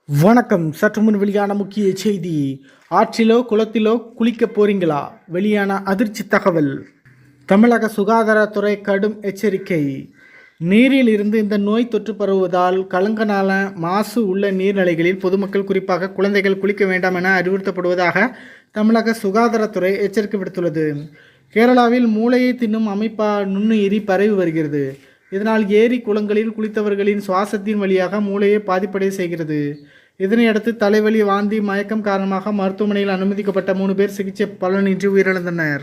வணக்கம். சற்று முன் வெளியான முக்கிய செய்தி. ஆற்றிலோ குளத்திலோ குளிக்க போறீங்களா? வெளியான அதிர்ச்சி தகவல். தமிழக சுகாதாரத்துறை கடும் எச்சரிக்கை. நீரில் இருந்து இந்த நோய் தொற்று பரவுவதால் கலங்கலான மாசு உள்ள நீர்நிலைகளில் பொதுமக்கள் குறிப்பாக குழந்தைகள் குளிக்க வேண்டாம் என அறிவுறுத்தப்படுவதாக தமிழக சுகாதாரத்துறை எச்சரிக்கை விடுத்துள்ளது. கேரளாவில் மூளையை தின்னும் அமைப்பா நுண்ணுயிரி பரவி வருகிறது. இதனால் ஏரி குளங்களில் குளித்தவர்களின் சுவாசத்தின் வழியாக மூளையை பாதிப்படைய செய்கிறது. இதனையடுத்து தலைவலி, வாந்தி, மயக்கம் காரணமாக மருத்துவமனையில் அனுமதிக்கப்பட்ட 3 பேர் சிகிச்சை பலனின்றி உயிரிழந்தனர்.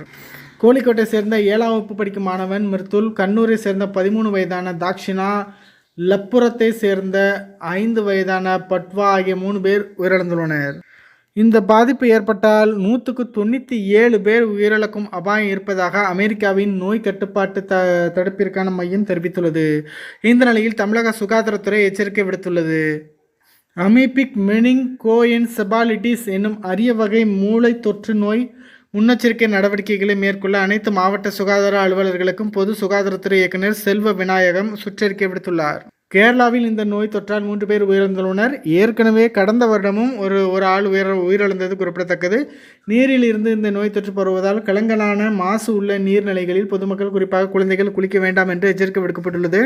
கோழிக்கோட்டை சேர்ந்த 7ஆம் வகுப்பு படிக்கும் மாணவன் மிர்துல், கண்ணூரை சேர்ந்த 13 வயதான தாக்ஷினா, லப்புரத்தை சேர்ந்த 5 வயதான பட்வா ஆகிய 3 பேர் உயிரிழந்துள்ளனர். இந்த பாதிப்பு ஏற்பட்டால் 197 பேர் உயிரிழக்கும் அபாயம் இருப்பதாக அமெரிக்காவின் நோய் கட்டுப்பாட்டு தடுப்பிற்கான மையம் தெரிவித்துள்ளது. இந்த நிலையில் தமிழக சுகாதாரத்துறை எச்சரிக்கை விடுத்துள்ளது. அமீபிக் மெனிங்கோஎன்செபாலிட்டிஸ் என்னும் அரிய வகை மூளை தொற்று நோய் முன்னெச்சரிக்கை நடவடிக்கைகளை மேற்கொள்ள அனைத்து மாவட்ட சுகாதார அலுவலர்களுக்கும் பொது சுகாதாரத்துறை இயக்குநர் செல்வ விநாயகம் சுற்றறிக்கை விடுத்துள்ளார். கேரளாவில் இந்த நோய் தொற்றால் 3 பேர் உயிரிழந்துள்ளனர். ஏற்கனவே கடந்த வருடமும் ஒரு ஆள் உயிரிழந்தது குறிப்பிடத்தக்கது. நீரில் இருந்து இந்த நோய் தொற்று பரவுவதால் கலங்கலான மாசு உள்ள நீர்நிலைகளில் பொதுமக்கள் குறிப்பாக குழந்தைகள் குளிக்க வேண்டாம் என்று எச்சரிக்கை விடுக்கப்பட்டுள்ளது.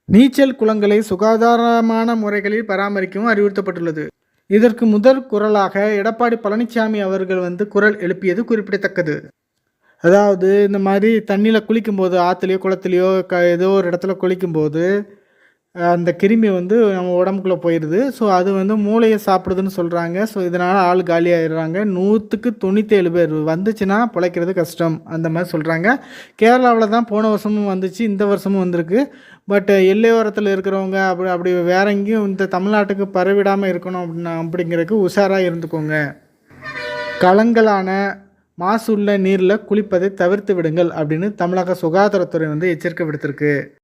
நீச்சல் குளங்களை சுகாதாரமான முறைகளில் பராமரிக்கவும் அறிவுறுத்தப்பட்டுள்ளது. இதற்கு முதல் குரலாக எடப்பாடி பழனிசாமி அவர்கள் குரல் எழுப்பியது குறிப்பிடத்தக்கது. அதாவது இந்த மாதிரி தண்ணியில் குளிக்கும்போது, ஆற்றுலையோ குளத்துலையோ ஏதோ ஒரு இடத்துல குளிக்கும்போது அந்த கிருமி நம்ம உடம்புக்குள்ளே போயிடுது. ஸோ அது மூளையை சாப்பிடுதுன்னு சொல்கிறாங்க. ஸோ இதனால் ஆள் காலியாகிடுறாங்க. 197 பேர் வந்துச்சுன்னா பிழைக்கிறது கஷ்டம் அந்த மாதிரி சொல்கிறாங்க. கேரளாவில் தான் போன வருஷமும் வந்துச்சு, இந்த வருஷமும் வந்திருக்கு. பட் எல்லையோரத்தில் இருக்கிறவங்க அப்படி வேற எங்கேயும் இந்த தமிழ்நாட்டுக்கு பரவிடாமல் இருக்கணும் அப்படிங்கிறதுக்கு உஷாராக இருந்துக்கோங்க. கலங்கலான மாசுள்ள நீரில் குளிப்பதை தவிர்த்து விடுங்கள் அப்படின்னு தமிழக சுகாதாரத்துறை எச்சரிக்கை விடுத்திருக்கு.